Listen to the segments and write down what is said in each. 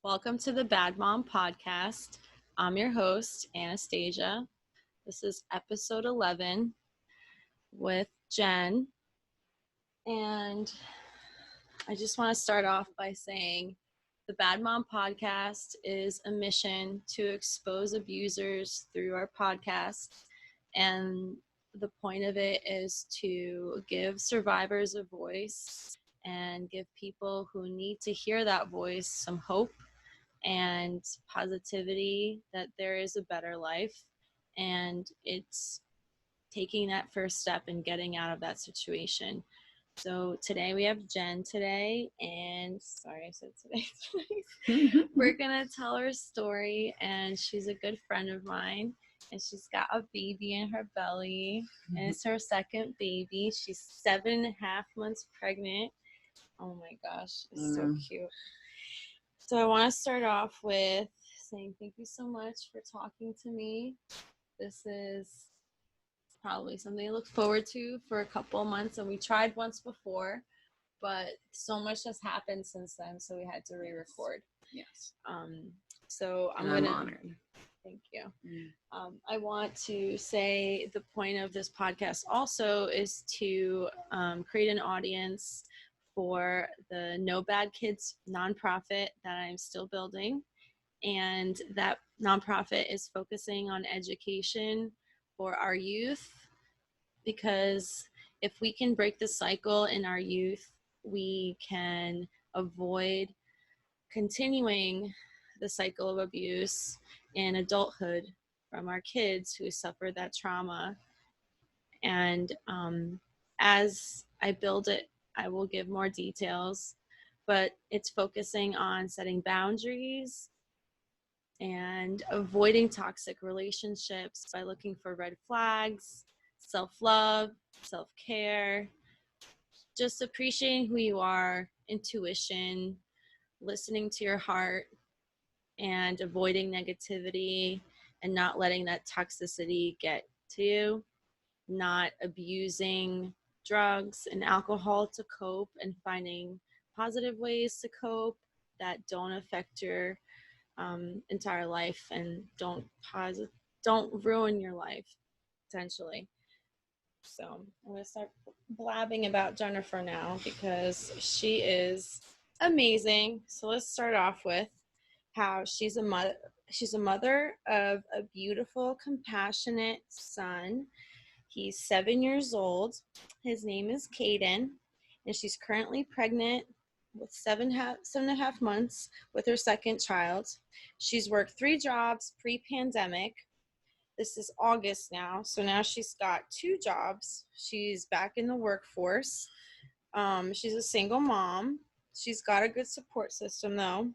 Welcome to the Bad Mom Podcast. I'm your host, Anastasia. This is episode 11 with Jen. And I just want to start off by saying the Bad Mom Podcast is a mission to expose abusers through our podcast. And the point of it is to give survivors a voice and give people who need to hear that voice some hope and positivity that there is a better life, and it's taking that first step and getting out of that situation. So today we have Jen today, and sorry I said today twice. We're gonna tell her story, and she's a good friend of mine, and she's got a baby in her belly, and it's her second baby. She's 7.5 months pregnant. Oh my gosh, it's so cute. So I want to start off with saying thank you so much for talking to me. This is probably something I look forward to for a couple of months, and we tried once before, but so much has happened since then, so we had to re-record. Yes. So I'm honored. Thank you. I want to say the point of this podcast also is to create an audience for the No Bad Kids nonprofit that I'm still building. And that nonprofit is focusing on education for our youth, because if we can break the cycle in our youth, we can avoid continuing the cycle of abuse in adulthood from our kids who suffer that trauma. And as I build it, I will give more details, but it's focusing on setting boundaries and avoiding toxic relationships by looking for red flags, self-love, self-care, just appreciating who you are, intuition, listening to your heart, and avoiding negativity and not letting that toxicity get to you, not abusing drugs and alcohol to cope, and finding positive ways to cope that don't affect your entire life and don't ruin your life, essentially. So I'm going to start blabbing about Jennifer now because she is amazing. So let's start off with how she's a mother. She's a mother of a beautiful, compassionate son. He's 7 years old. His name is Caden, and she's currently pregnant with 7.5 months with her second child. She's worked 3 jobs pre-pandemic. This is August now, so now she's got 2 jobs. She's back in the workforce. She's a single mom. She's got a good support system, though.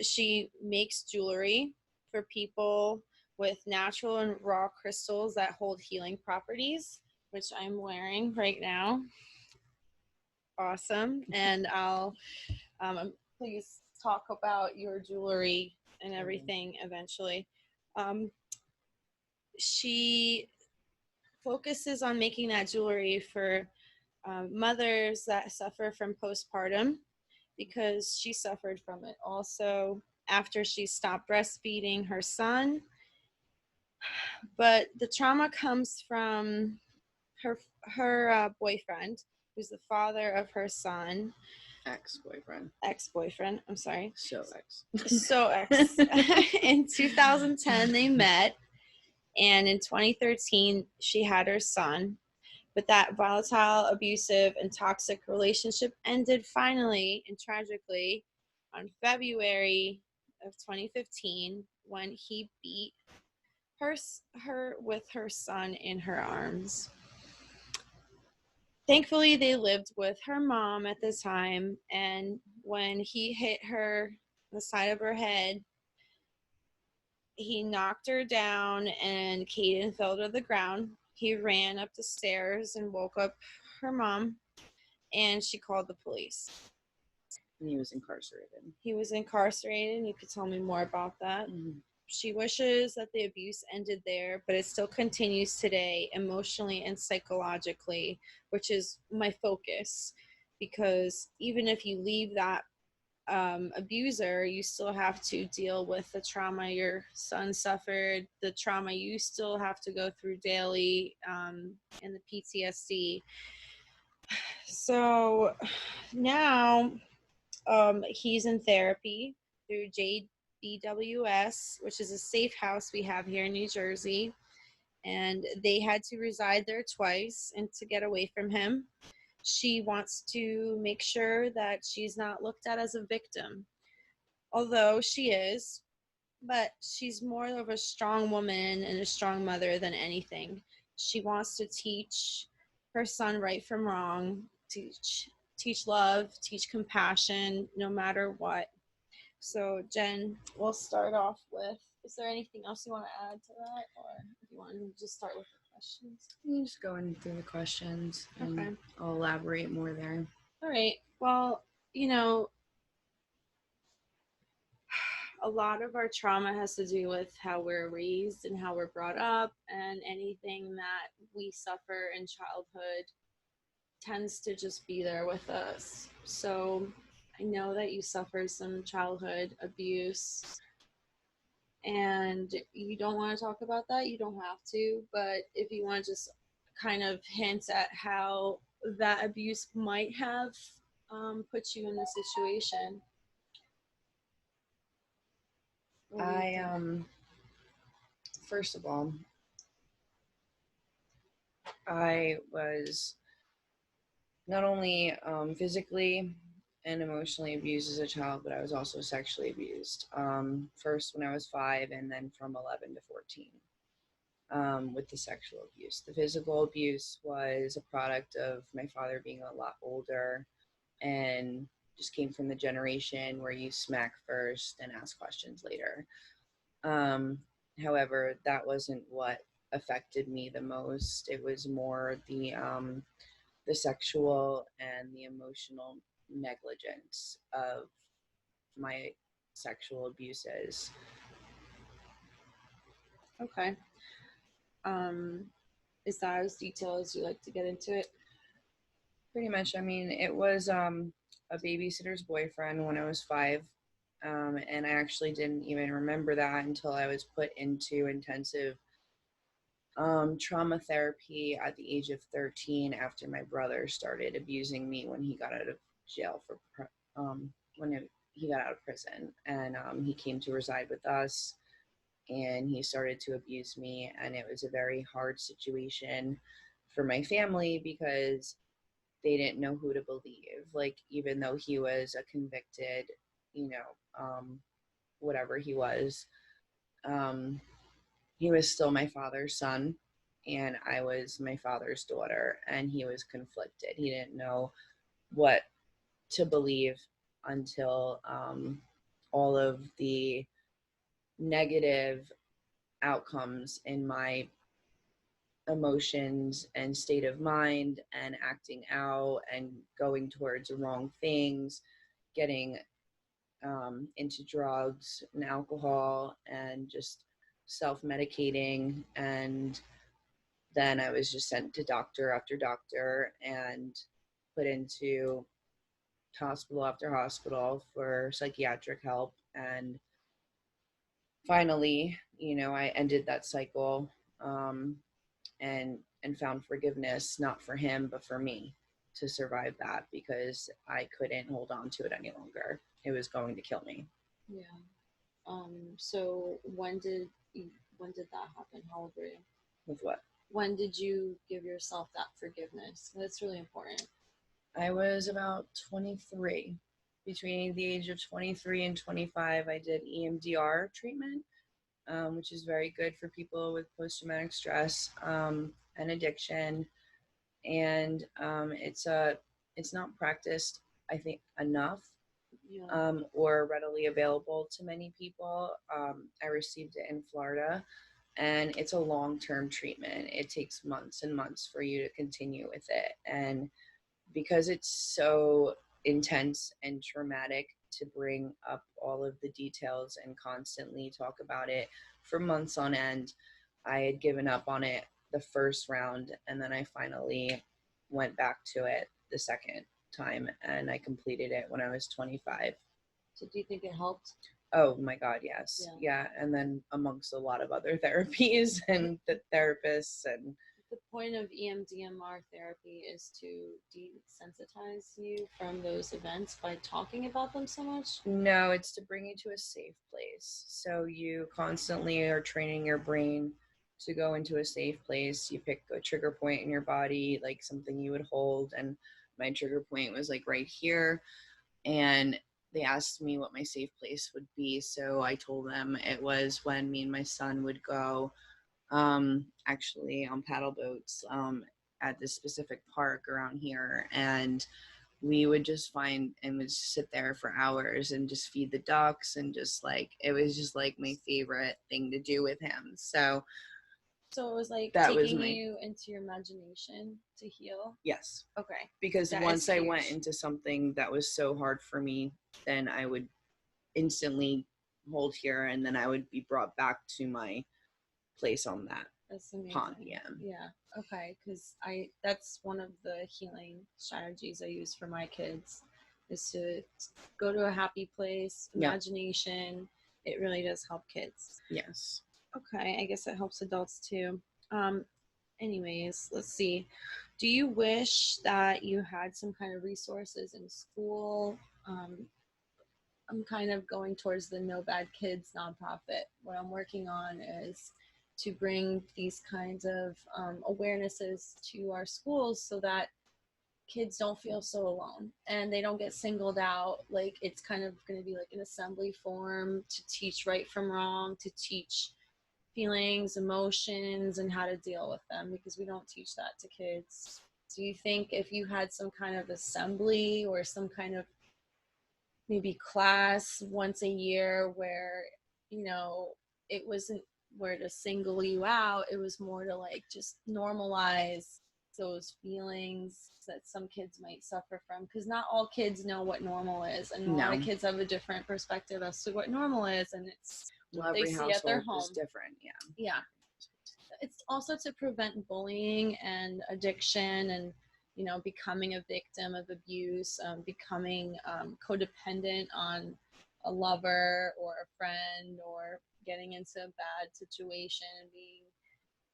She makes jewelry for people with natural and raw crystals that hold healing properties, which I'm wearing right now. Awesome. And I'll please talk about your jewelry and everything eventually. She focuses on making that jewelry for mothers that suffer from postpartum, because she suffered from it also after she stopped breastfeeding her son. But the trauma comes from her boyfriend, who's the father of her son. Ex-boyfriend, I'm sorry. So ex. In 2010, they met, and in 2013, she had her son. But that volatile, abusive, and toxic relationship ended finally and tragically on February of 2015 when he beat her with her son in her arms. Thankfully, they lived with her mom at the time, and when he hit her on the side of her head, he knocked her down, and Caden fell to the ground. He ran up the stairs and woke up her mom, and she called the police. And he was incarcerated. You could tell me more about that. Mm-hmm. She wishes that the abuse ended there, but it still continues today, emotionally and psychologically, which is my focus, because even if you leave that abuser, you still have to deal with the trauma your son suffered, the trauma you still have to go through daily, and the PTSD. So now he's in therapy through JBWS, which is a safe house we have here in New Jersey. And they had to reside there twice and to get away from him. She wants to make sure that she's not looked at as a victim, although she is, but she's more of a strong woman and a strong mother than anything. She wants to teach her son right from wrong, teach love, teach compassion, no matter what. So, Jen, we'll start off with, is there anything else you want to add to that, or do you want to just start with the questions? You just going through the questions and Okay. I'll elaborate more there. All right. Well, you know, a lot of our trauma has to do with how we're raised and how we're brought up, and anything that we suffer in childhood tends to just be there with us. So I know that you suffered some childhood abuse, and you don't want to talk about that, you don't have to, but if you want to just kind of hint at how that abuse might have put you in this situation. First of all, I was not only physically and emotionally abused as a child, but I was also sexually abused. First when I was 5, and then from 11 to 14. With the sexual abuse. The physical abuse was a product of my father being a lot older and just came from the generation where you smack first and ask questions later. However, that wasn't what affected me the most. It was more the sexual and the emotional negligence of my sexual abuses. Okay. Is that as detailed as you like to get into it? Pretty much. I mean, it was a babysitter's boyfriend when I was 5. And I actually didn't even remember that until I was put into intensive trauma therapy at the age of 13 after my brother started abusing me when he got out of jail he got out of prison. And he came to reside with us, and he started to abuse me. And it was a very hard situation for my family because they didn't know who to believe. Like, even though he was a convicted, whatever he was still my father's son, and I was my father's daughter, and he was conflicted. He didn't know what to believe until all of the negative outcomes in my emotions and state of mind and acting out and going towards the wrong things, getting into drugs and alcohol and just self-medicating. And then I was just sent to doctor after doctor and put into hospital after hospital for psychiatric help. And finally, I ended that cycle, and found forgiveness, not for him, but for me, to survive that, because I couldn't hold on to it any longer. It was going to kill me. Yeah. So when did that happen? How old were you? With what? When did you give yourself that forgiveness? That's really important. I was about 23. Between the age of 23 and 25, I did EMDR treatment, which is very good for people with post-traumatic stress and addiction. And it's not practiced, I think, enough, or readily available to many people. I received it in Florida, and it's a long-term treatment. It takes months and months for you to continue with it. And because it's so intense and traumatic to bring up all of the details and constantly talk about it for months on end, I had given up on it the first round, and then I finally went back to it the second time, and I completed it when I was 25. So do you think it helped? Oh my God, yes. Yeah. And then amongst a lot of other therapies and the therapists and The point of EMDMR therapy is to desensitize you from those events by talking about them so much? no, it's to bring you to a safe place. So you constantly are training your brain to go into a safe place. You pick a trigger point in your body, like something you would hold. And my trigger point was like right here. And they asked me what my safe place would be. So I told them it was when me and my son would go actually on paddle boats at this specific park around here. And we would just find and would just sit there for hours and just feed the ducks and just like it was just like my favorite thing to do with him. So it was like that was taking my you into your imagination to heal? yes. Okay. Because That once is I went huge. into something that was so hard for me, then I would instantly hold here and then I would be brought back to my place on that That's amazing. pond. Yeah. Yeah. Okay. Because that's one of the healing strategies I use for my kids is to go to a happy place, Yeah. imagination. It really does help kids. Yes. Okay. I guess it helps adults too. Anyways, let's see. Do you wish that you had some kind of resources in school? I'm kind of going towards the No Bad Kids nonprofit. What I'm working on is to bring these kinds of awarenesses to our schools so that kids don't feel so alone and they don't get singled out. Like it's kind of going to be like an assembly form to teach right from wrong, to teach feelings, emotions, and how to deal with them, because we don't teach that to kids. Do you think if you had some kind of assembly or some kind of maybe class once a year where, it wasn't where to single you out, it was more to like just normalize those feelings that some kids might suffer from, because not all kids know what normal is, and a lot of kids have a different perspective as to what normal is, and it's what they see at their home. Is different. Yeah. It's also to prevent bullying and addiction and becoming a victim of abuse, becoming codependent on a lover or a friend, or getting into a bad situation and being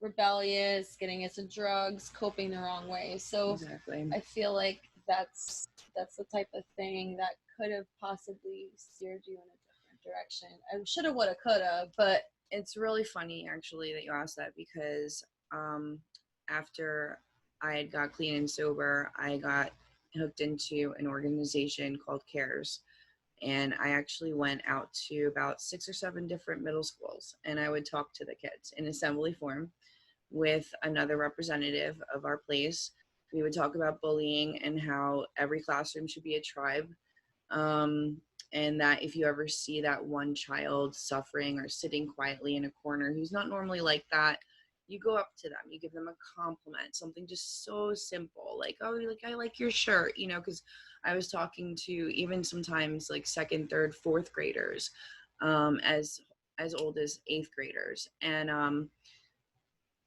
rebellious, getting into drugs, coping the wrong way. So exactly. I feel like that's the type of thing that could have possibly steered you in a different direction. I shoulda, woulda, coulda, but it's really funny actually that you asked that, because after I had got clean and sober, I got hooked into an organization called CARES. And I actually went out to about 6 or 7 different middle schools, and I would talk to the kids in assembly form with another representative of our place. We would talk about bullying and how every classroom should be a tribe. And that if you ever see that one child suffering or sitting quietly in a corner who's not normally like that, you go up to them, you give them a compliment, something just so simple, like, oh, like, I like your shirt, because I was talking to even sometimes like second, third, fourth graders, as old as eighth graders. And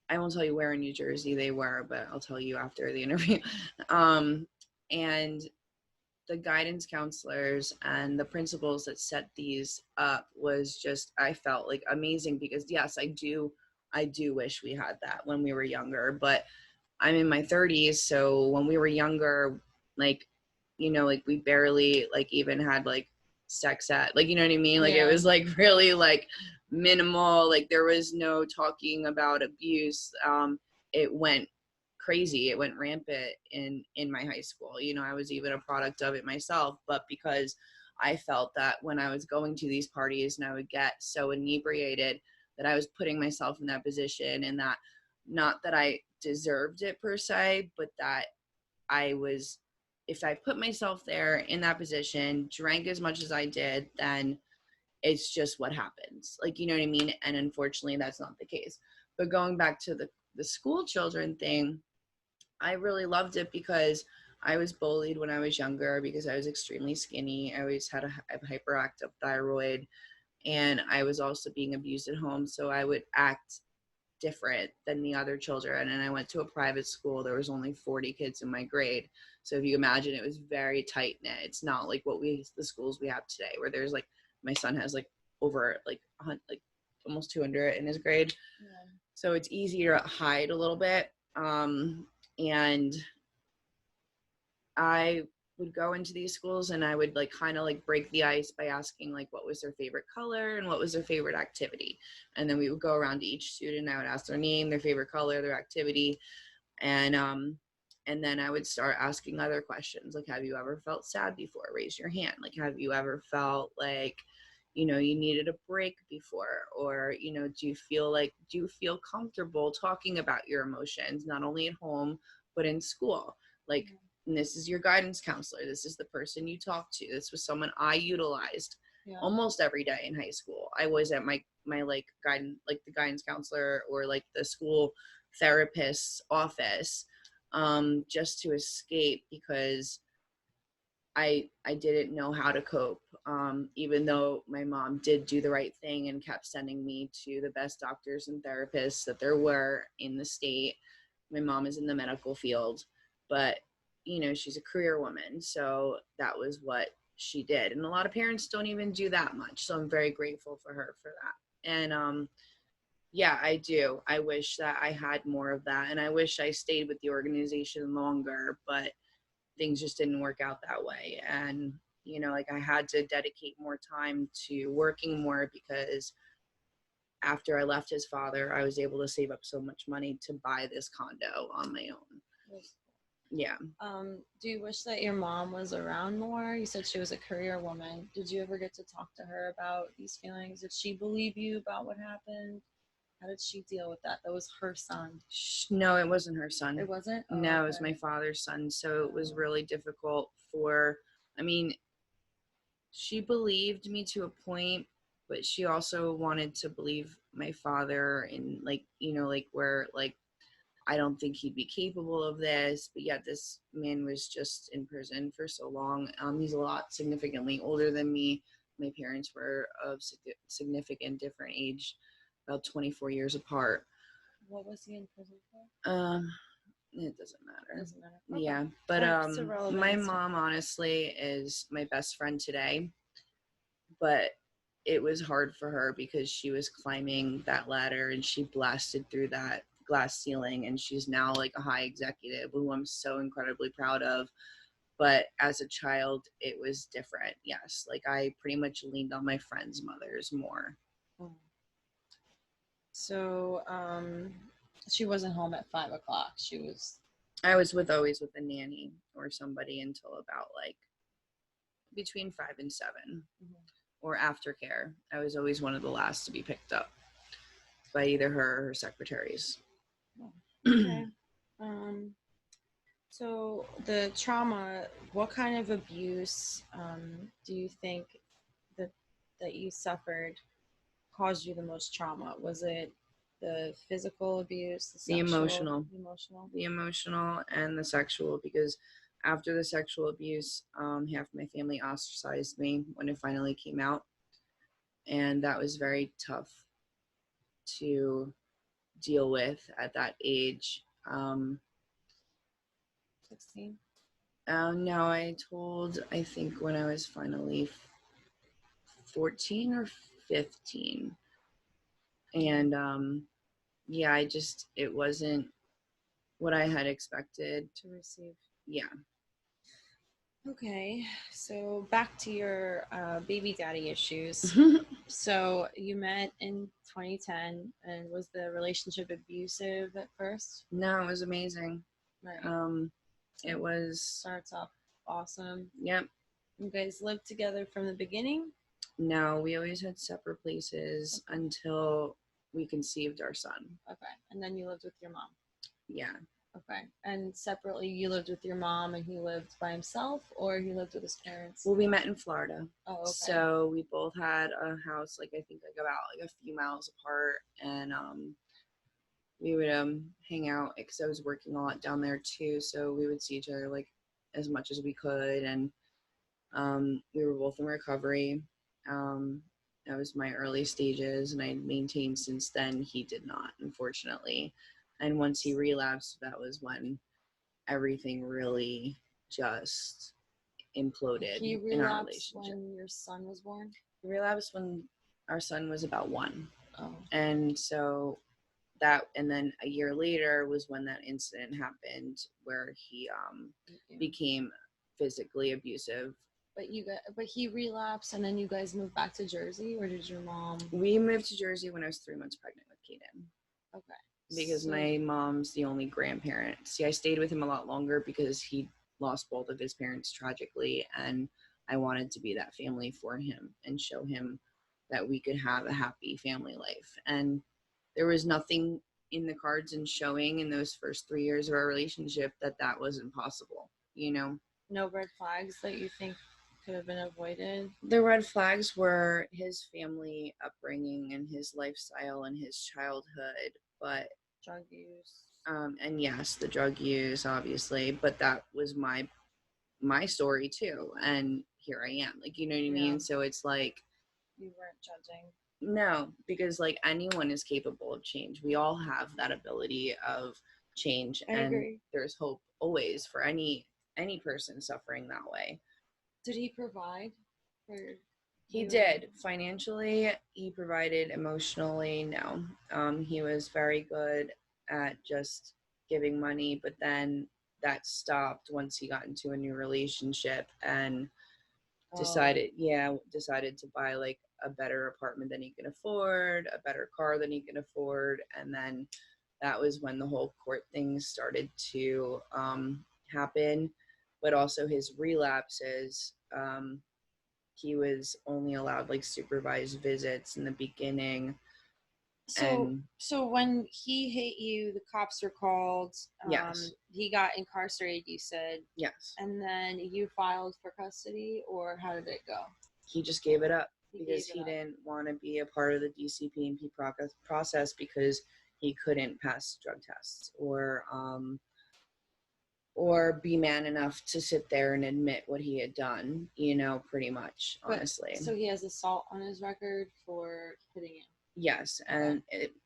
I won't tell you where in New Jersey they were, but I'll tell you after the interview. And the guidance counselors and the principals that set these up was just, I felt like amazing, because yes, I do wish we had that when we were younger, but I'm in my 30s. So when we were younger, like, like we barely like even had like sex ed, like, you know what I mean? Like it was like really like minimal, like there was no talking about abuse. It went crazy, it went rampant in my high school. I was even a product of it myself, but because I felt that when I was going to these parties and I would get so inebriated that I was putting myself in that position, and that not that I deserved it per se, but that I was, if I put myself there in that position, drank as much as I did, then it's just what happens. Like, you know what I mean? And unfortunately, that's not the case. But going back to the school children thing, I really loved it because I was bullied when I was younger because I was extremely skinny. I always had a hyperactive thyroid, and I was also being abused at home. So I would act different than the other children. And I went to a private school. There was only 40 kids in my grade. So if you imagine, it was very tight knit. It's not like the schools we have today, where there's like, my son has like over like almost 200 in his grade. Yeah. So it's easier to hide a little bit. And I would go into these schools and I would like kind of like break the ice by asking like what was their favorite color and what was their favorite activity. And then we would go around to each student. I would ask their name, their favorite color, their activity. And then I would start asking other questions, like, have you ever felt sad before? Raise your hand. Like, have you ever felt like, you know, you needed a break before? Or, you know, do you feel comfortable talking about your emotions, not only at home, but in school? Like, and this is your guidance counselor. This is the person you talk to. This was someone I utilized almost every day in high school. I was at my like guidance, like the guidance counselor or like the school therapist's office, just to escape, because I didn't know how to cope. Even though my mom did do the right thing and kept sending me to the best doctors and therapists that there were in the state. My mom is in the medical field, but you know, she's a career woman. So that was what she did. And a lot of parents don't even do that much. So I'm very grateful for her for that. And, yeah, I do. I wish that I had more of that. And I wish I stayed with the organization longer, but things just didn't work out that way. And, you know, like I had to dedicate more time to working more, because after I left his father, I was able to save up so much money to buy this condo on my own. Yeah. Do you wish that your mom was around more? You said she was a career woman. Did you ever get to talk to her about these feelings? Did she believe you about what happened? How did she deal with that? That was her son. No, it wasn't her son. It wasn't? Oh, no, okay. It was my father's son. So it was really difficult for, I mean, she believed me to a point, but she also wanted to believe my father in like, you know, like where like, I don't think he'd be capable of this, but yet this man was just in prison for so long. He's a lot significantly older than me. My parents were of significant different age, about 24 years apart. What was he in prison for? It doesn't matter. Doesn't matter. Okay. Yeah, but my mom honestly is my best friend today, but it was hard for her because she was climbing that ladder and she blasted through that glass ceiling, and she's now like a high executive who I'm so incredibly proud of. But as a child, it was different. Yes, like I pretty much leaned on my friends' mothers more. So she wasn't home at 5 o'clock. I was always with a nanny or somebody until about like between 5 and 7. Or aftercare. I was always one of the last to be picked up by either her or her secretaries. Okay. So the trauma, what kind of abuse do you think that you suffered caused you the most trauma? Was it the physical abuse, the emotional, and the sexual? Because after the sexual abuse, half my family ostracized me when it finally came out, and that was very tough to deal with at that age. 16? No, I think when I was finally 14 or 15. And yeah, it wasn't what I had expected to receive. Yeah. Okay, so back to your baby daddy issues. So you met in 2010, and was the relationship abusive at first? No, it was amazing. Right. It was. Starts off awesome. Yep. You guys lived together from the beginning? No, we always had separate places until we conceived our son. Okay, and then you lived with your mom? Yeah. Okay, and separately you lived with your mom and he lived by himself, or he lived with his parents? Well, we met in Florida. Oh, okay. So we both had a house, like I think like about like a few miles apart, and we would hang out because I was working a lot down there too, so we would see each other like as much as we could, and we were both in recovery. That was my early stages, and I maintained since then. He did not, unfortunately. And once he relapsed, that was when everything really just imploded He in our relapsed relationship. when your son was born? He relapsed when our son was about 1. Oh. And so that, and then a year later was when that incident happened where he became physically abusive. But he relapsed, and then you guys moved back to Jersey, or did your mom? We moved to Jersey when I was 3 months pregnant with Kaden. Okay. Because my mom's the only grandparent. See, I stayed with him a lot longer because he lost both of his parents tragically, and I wanted to be that family for him and show him that we could have a happy family life. And there was nothing in the cards and showing in those first 3 years of our relationship that wasn't possible, you know? No red flags that you think could have been avoided? The red flags were his family upbringing and his lifestyle and his childhood, but drug use. And yes, the drug use, obviously, but that was my story too. And here I am, like, you know what I mean? So it's like, you weren't judging. No, because like anyone is capable of change. We all have that ability of change, I and agree. there's hope always for any person suffering that way. Did he provide for He did financially. He provided emotionally. No, he was very good at just giving money, but then that stopped once he got into a new relationship and decided to buy like a better apartment than he can afford, a better car than he can afford, and then that was when the whole court thing started to happen. But also his relapses. He was only allowed like supervised visits in the beginning. So when he hit you, the cops were called. Yes. He got incarcerated, you said. Yes. And then you filed for custody, or how did it go? He just gave it up because he didn't want to be a part of the DCP&P process because he couldn't pass drug tests or be man enough to sit there and admit what he had done, pretty much, honestly. So he has assault on his record for hitting you? Yes, and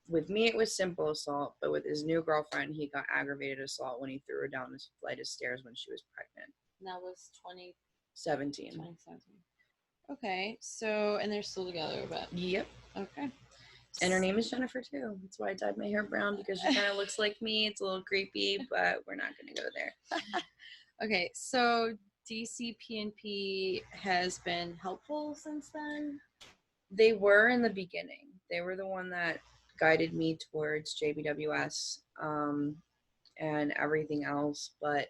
with me it was simple assault, but with his new girlfriend, he got aggravated assault when he threw her down this flight of stairs when she was pregnant. And that was 2017. 2017. Okay, so, and they're still together, but... Yep. Okay. And her name is Jennifer, too. That's why I dyed my hair brown, because she kind of looks like me. It's a little creepy, but we're not going to go there. Okay, so DCP&P has been helpful since then? They were in the beginning. They were the one that guided me towards JBWS and everything else. But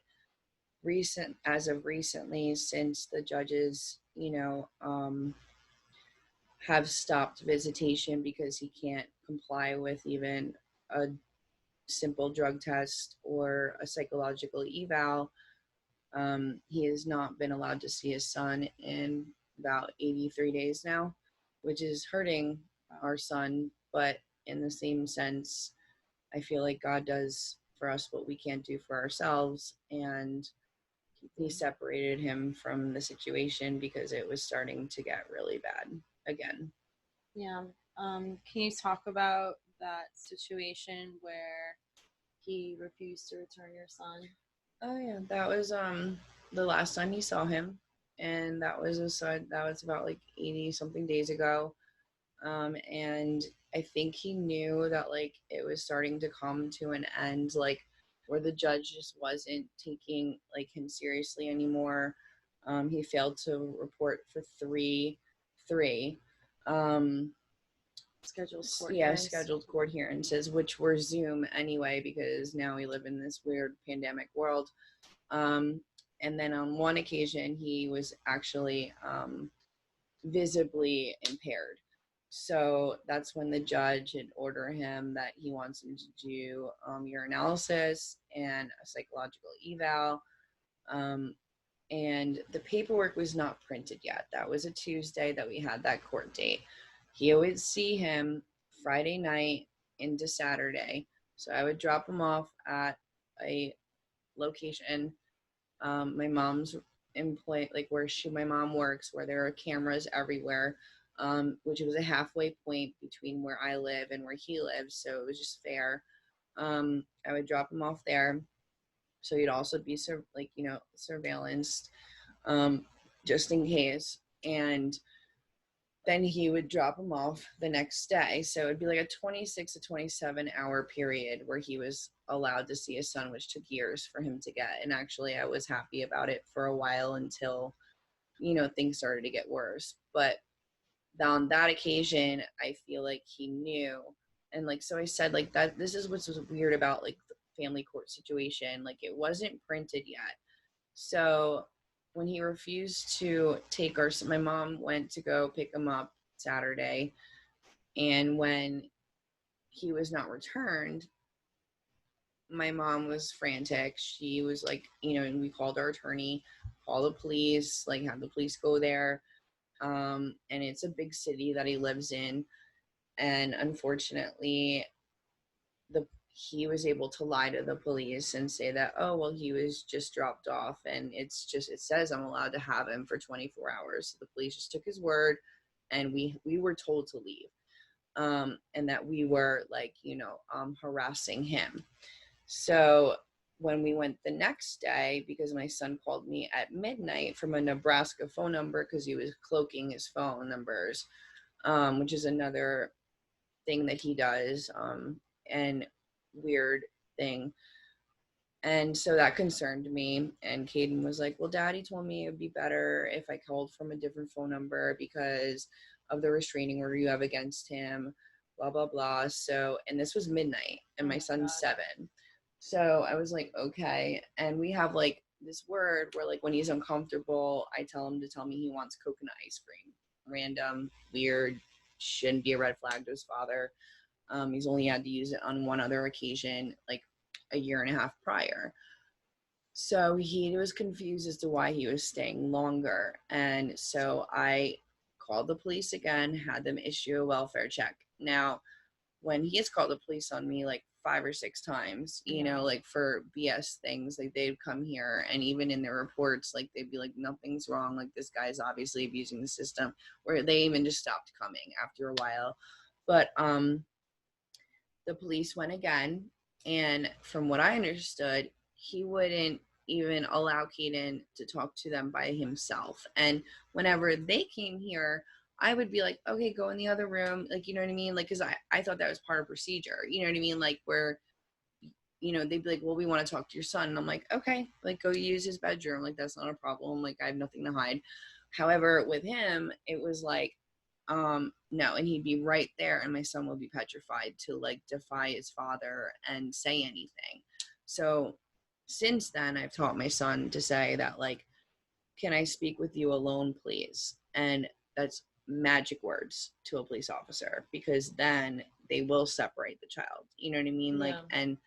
as of recently, since the judges, have stopped visitation because he can't comply with even a simple drug test or a psychological eval, he has not been allowed to see his son in about 83 days now, which is hurting our son. But in the same sense, I feel like God does for us what we can't do for ourselves. And he separated him from the situation because it was starting to get really bad again. Yeah. Can you talk about that situation where he refused to return your son? Oh yeah, that was the last time he saw him, and that was about like 80 something days ago. And I think he knew that like it was starting to come to an end, like where the judge just wasn't taking like him seriously anymore. He failed to report for three scheduled court hearances, which were Zoom anyway, because now we live in this weird pandemic world. And then on one occasion, he was actually visibly impaired. So that's when the judge had ordered him that he wants him to do urinalysis and a psychological eval. And the paperwork was not printed yet. That was a Tuesday that we had that court date. He would see him Friday night into Saturday. So I would drop him off at a location. My mom's employee, like where my mom works, where there are cameras everywhere. which was a halfway point between where I live and where he lives. So it was just fair. I would drop him off there. So he'd also be surveillanced, just in case. And then he would drop him off the next day. So it'd be like a 26 to 27 hour period where he was allowed to see his son, which took years for him to get. And actually, I was happy about it for a while until, things started to get worse. But on that occasion, I feel like he knew. And like, so I said, like, that this is what's weird about like the family court situation. Like, it wasn't printed yet. So when he refused to take my mom went to go pick him up Saturday. And when he was not returned, my mom was frantic. She was like, and we called our attorney, call the police, like have the police go there. And it's a big city that he lives in. And unfortunately, he was able to lie to the police and say that, oh, well, he was just dropped off. And it says I'm allowed to have him for 24 hours. So the police just took his word, and we were told to leave. And that we were like, harassing him. So when we went the next day, because my son called me at midnight from a Nebraska phone number because he was cloaking his phone numbers, which is another thing that he does, and weird thing. And so that concerned me. And Caden was like, well, Daddy told me it would be better if I called from a different phone number because of the restraining order you have against him, blah, blah, blah. So, and this was midnight, and my son's 7. So I was like, okay. And we have like this word where like when he's uncomfortable, I tell him to tell me he wants coconut ice cream. Random, weird, shouldn't be a red flag to his father. He's only had to use it on one other occasion, like a year and a half prior. So he was confused as to why he was staying longer. And so I called the police again, had them issue a welfare check. Now, when he has called the police on me like 5 or 6 times, like for BS things, like they'd come here, and even in their reports, like they'd be like, nothing's wrong, like this guy's obviously abusing the system, where they even just stopped coming after a while. But the police went again, and from what I understood, he wouldn't even allow Caden to talk to them by himself. And whenever they came here, I would be like, okay, go in the other room. Like, you know what I mean? Like, because I thought that was part of procedure. You know what I mean? Like, where, they'd be like, well, we want to talk to your son. And I'm like, okay, like, go use his bedroom. Like, that's not a problem. Like, I have nothing to hide. However, with him, it was like, no, and he'd be right there, and my son would be petrified to like defy his father and say anything. So since then, I've taught my son to say that, like, can I speak with you alone, please? And that's magic words to a police officer, because then they will separate the child. You know what I mean? Yeah. Like, and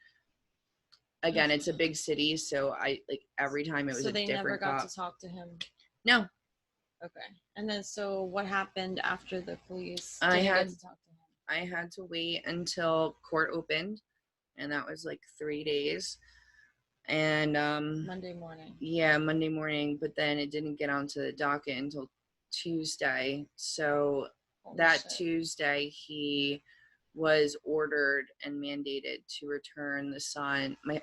again, it's a big city, so I like every time it was a different cop. So they never got to talk to him? No. Okay. And then, so what happened after the police didn't get to talk to him? I had to wait until court opened, and that was like 3 days. And Monday morning. Yeah, Monday morning, but then it didn't get onto the docket until Tuesday. So Tuesday, he was ordered and mandated to return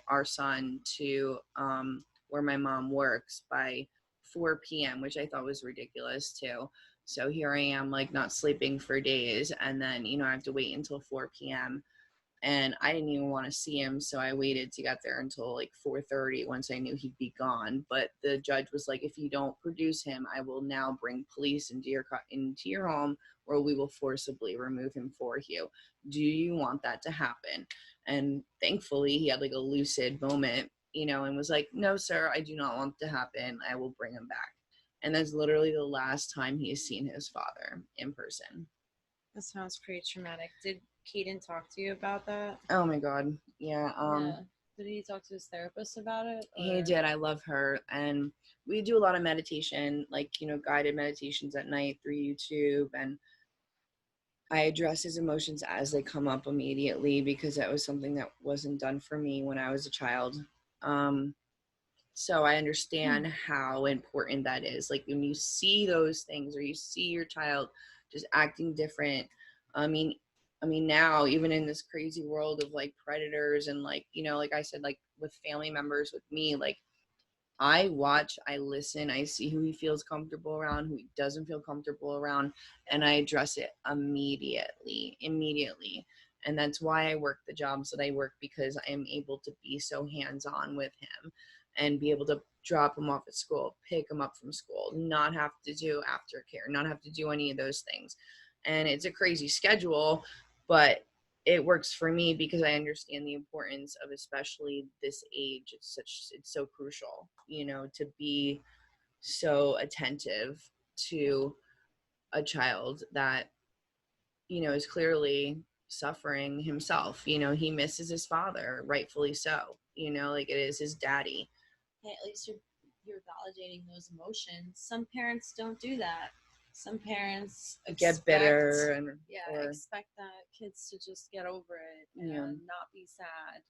our son to where my mom works by 4 p.m., which I thought was ridiculous too. So here I am, like, not sleeping for days, and then I have to wait until 4 p.m. And I didn't even want to see him, so I waited to get there until like 4:30 once I knew he'd be gone. But the judge was like, if you don't produce him, I will now bring police into your home, or we will forcibly remove him for you. Do you want that to happen? And thankfully, he had like a lucid moment, and was like, no, sir, I do not want it to happen. I will bring him back. And that's literally the last time he has seen his father in person. That sounds pretty traumatic. Did Caden talk to you about that? Oh my God. Yeah. Did he talk to his therapist about it? Or? He did. I love her. And we do a lot of meditation, like, guided meditations at night through YouTube. And I address his emotions as they come up immediately, because that was something that wasn't done for me when I was a child. So I understand how important that is. Like when you see those things or you see your child just acting different. I mean now even in this crazy world of like predators and like, like I said, like with family members with me, like I watch, I listen, I see who he feels comfortable around, who he doesn't feel comfortable around, and I address it immediately. And that's why I work the jobs that I work, because I am able to be so hands-on with him and be able to drop him off at school, pick him up from school, not have to do aftercare, not have to do any of those things. And it's a crazy schedule, but it works for me because I understand the importance of especially this age. It's so crucial, to be so attentive to a child that, is clearly suffering himself. He misses his father, rightfully so, like it is his daddy. Yeah, at least you're validating those emotions. Some parents don't do that. Some parents Get bitter and expect that kids to just get over it and not be sad.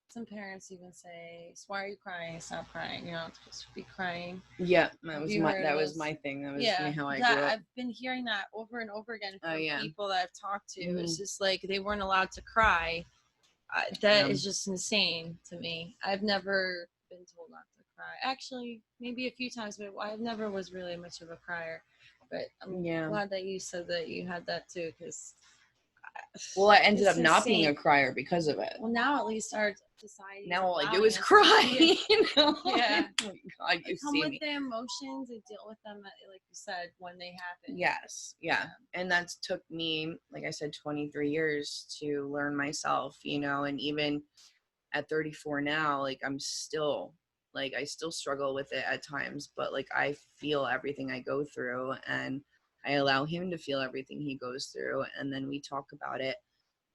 Some parents even say, so "Why are you crying? Stop crying. You're not supposed to be crying." Yeah, that was my thing. That was how I grew up. I've been hearing that over and over again from people that I've talked to. Mm-hmm. It's just like they weren't allowed to cry. That is just insane to me. I've never been told not to cry. Actually, maybe a few times, but I never was really much of a crier. But I'm glad that you said that you had that too, because I ended up not being a crier because of it. Well, now at least our society. Now all I do is cry. Yeah. Oh my God, you come see with me. the emotions and deal with them, like you said, when they happen. Yes, yeah. And that took me, like I said, 23 years to learn myself, and even at 34 now, like I'm still, like I still struggle with it at times, but like I feel everything I go through and I allow him to feel everything he goes through, and then we talk about it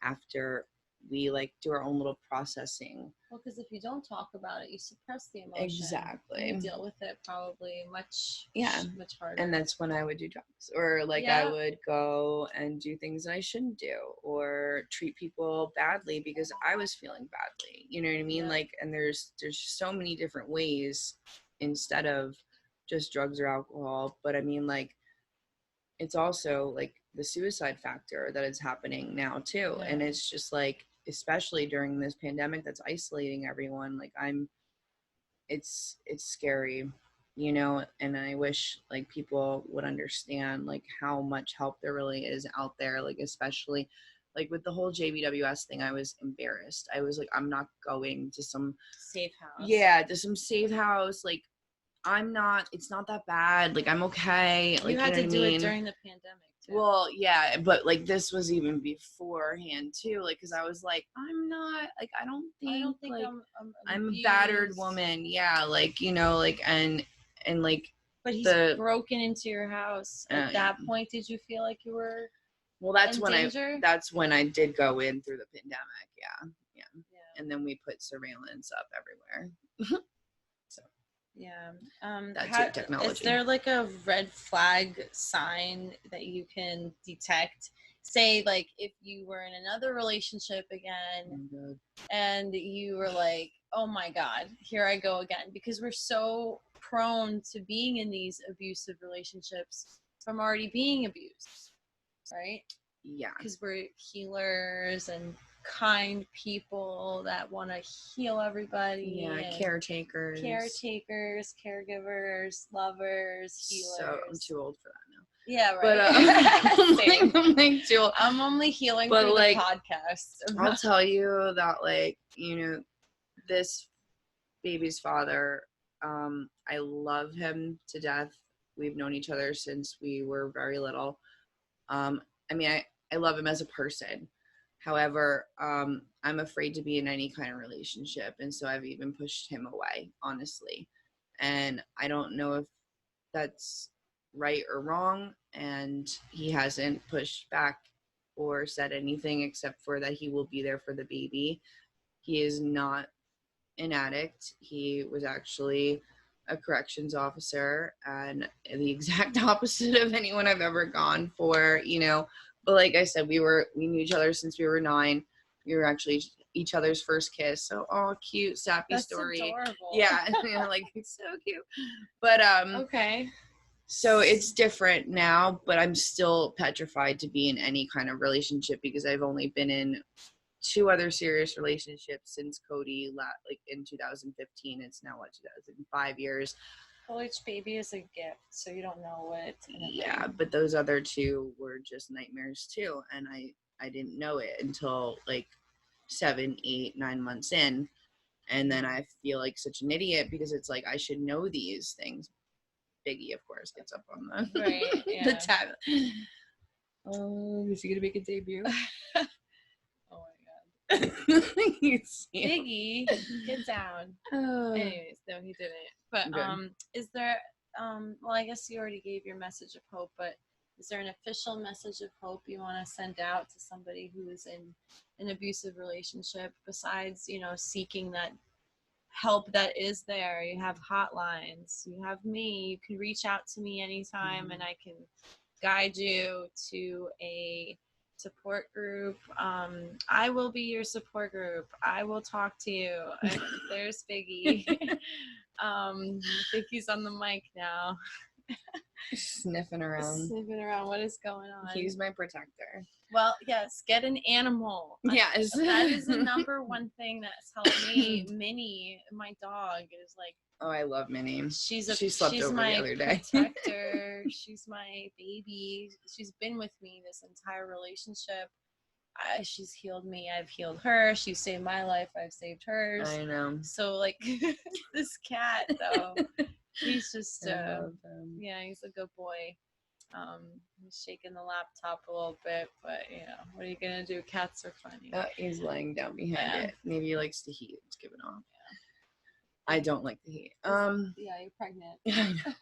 after we like do our own little processing. Well, because if you don't talk about it, you suppress the emotion. Exactly. You deal with it probably much harder. And that's when I would do drugs, or like I would go and do things that I shouldn't do, or treat people badly because I was feeling badly. You know what I mean? Like, and there's so many different ways instead of just drugs or alcohol. But I mean, like, it's also like the suicide factor that is happening now too. Yeah. And it's just like, especially during this pandemic that's isolating everyone, like it's scary, and I wish like people would understand like how much help there really is out there, like especially like with the whole JBWS thing. I was embarrassed. I was like, I'm not going to some safe house. Yeah, to some safe house. Like, it's not that bad. Like, I'm okay. Like, you had to do it during the pandemic too. Well, yeah, but like this was even beforehand too. Like, cause I was like, I'm not, like, I don't think like, I'm a battered woman. Yeah. Like, like, and like. But he's broken into your house. At that point, did you feel like you were that's when I did go in through the pandemic. Yeah. And then we put surveillance up everywhere. Yeah. That's technology. Is there like a red flag sign that you can detect? Say, like, if you were in another relationship again and you were like, oh my God, here I go again. Because we're so prone to being in these abusive relationships from already being abused, right? Yeah. Because we're healers and kind people that want to heal everybody. Yeah, caretakers, caregivers, lovers, healers. So I'm too old for that now. Yeah, right. But I'm like too old. I'm only healing through like, the podcast. I'll tell you that, like, this baby's father, I love him to death. We've known each other since we were very little. I mean, I love him as a person. However, I'm afraid to be in any kind of relationship. And so I've even pushed him away, honestly. And I don't know if that's right or wrong. And he hasn't pushed back or said anything except for that he will be there for the baby. He is not an addict. He was actually a corrections officer and the exact opposite of anyone I've ever gone for, But like I said, we knew each other since we were 9. We were actually each other's first kiss. So, oh, cute, sappy That's story. adorable. Yeah, like it's so cute. But Okay. so it's different now, but I'm still petrified to be in any kind of relationship because I've only been in 2 other serious relationships since Cody, like in 2015. It's now 2005 years. Well, each baby is a gift, so you don't know what it's gonna Yeah, bring. but those other 2 were just nightmares too, and I didn't know it until like 7, 8, 9 months in, and then I feel like such an idiot because it's like I should know these things. Biggie, of course, gets up on the Right, yeah. the tab. Oh, is he gonna make a debut? Oh my god. You see him. Biggie, get down. Oh. Anyways, no, he didn't. But Good. is there well, I guess you already gave your message of hope, but is there an official message of hope you want to send out to somebody who is in an abusive relationship besides, seeking that help that is there? You have hotlines, you have me, you can reach out to me anytime and I can guide you to a support group. I will be your support group. I will talk to you. There's Biggie. I think he's on the mic now. Sniffing around. Sniffing around. What is going on? He's my protector. Well, yes, get an animal. Yes. That is the number one thing that's helped me. Minnie, my dog, is like, oh, I love Minnie. She slept over my the other day. protector. She's my baby. She's been with me this entire relationship. She's healed me. I've healed her. She saved my life. I've saved hers. I know. So like this cat though, he's just yeah, he's a good boy. He's shaking the laptop a little bit, but what are you gonna do? Cats are funny. He's lying down behind it. Maybe he likes the heat. It's giving off. Yeah. I don't like the heat. Yeah, you're pregnant. I know.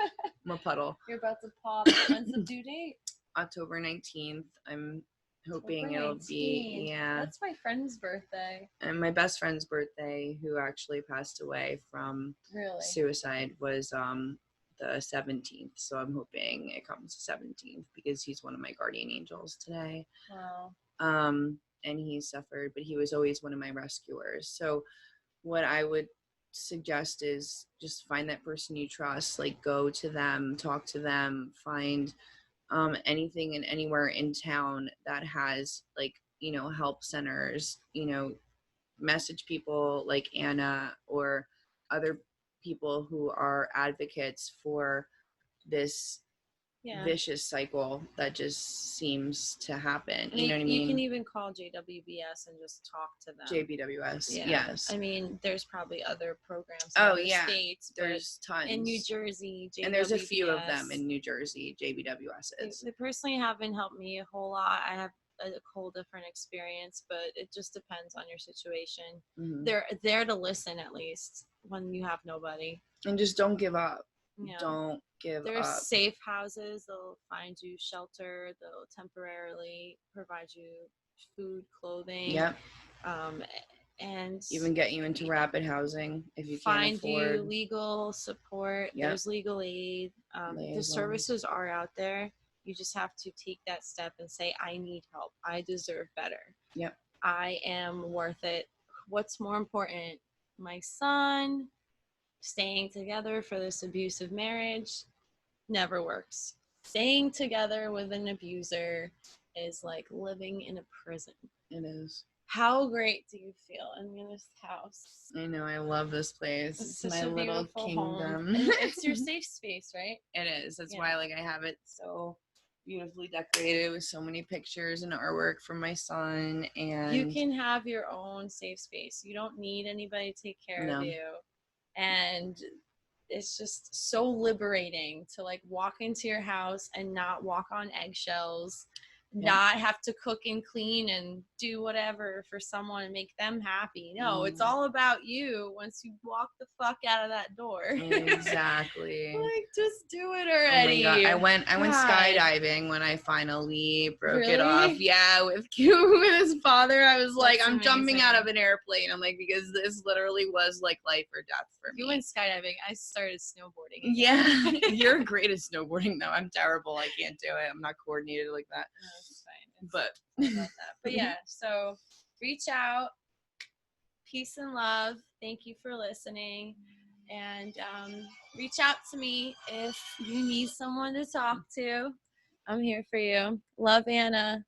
I'm a puddle. You're about to pop. When's the due date? October 19th. I'm hoping it'll be, yeah. That's my friend's birthday. And my best friend's birthday, who actually passed away from suicide, was the 17th. So I'm hoping it comes the 17th because he's one of my guardian angels today. Wow. And he suffered, but he was always one of my rescuers. So what I would suggest is just find that person you trust, like go to them, talk to them, find anything and anywhere in town that has like, help centers, message people like Anna or other people who are advocates for this vicious cycle that just seems to happen. You know what I mean? You can even call JWBS and just talk to them. JBWS, yes. I mean, there's probably other programs in other states. There's tons. In New Jersey, JWBS. And there's a few of them in New Jersey, JBWSs. They personally haven't helped me a whole lot. I have a whole different experience, but it just depends on your situation. Mm-hmm. They're there to listen at least when you have nobody. And just don't give up. Don't give up. There's safe houses. They'll find you shelter. They'll temporarily provide you food, clothing. Yep. And even get you into rapid housing if you can't afford. Find you legal support. Yep. There's legal aid. The services are out there. You just have to take that step and say, I need help. I deserve better. Yep. I am worth it. What's more important? My son staying together for this abusive marriage never works. Staying together with an abuser is like living in a prison. It is. How great do you feel in this house? I know. I love this place. It's my little kingdom. It's your safe space, right? It is. That's why I have it so beautifully decorated with so many pictures and artwork from my son. And you can have your own safe space. You don't need anybody to take care of you. And it's just so liberating to like walk into your house and not walk on eggshells, not have to cook and clean and do whatever for someone and make them happy. No, it's all about you once you walk the fuck out of that door. Exactly. Like, just do it already. Oh my God. I went skydiving when I finally broke it off. Yeah, with his father. I was like, I'm jumping out of an airplane. I'm like, because this literally was like life or death for me. You went skydiving. I started snowboarding. Yeah. You're great at snowboarding though. I'm terrible. I can't do it. I'm not coordinated like that. No, it's fine. But yeah, so reach out, peace and love. Thank you for listening. And reach out to me if you need someone to talk to. I'm here for you. Love, Anna.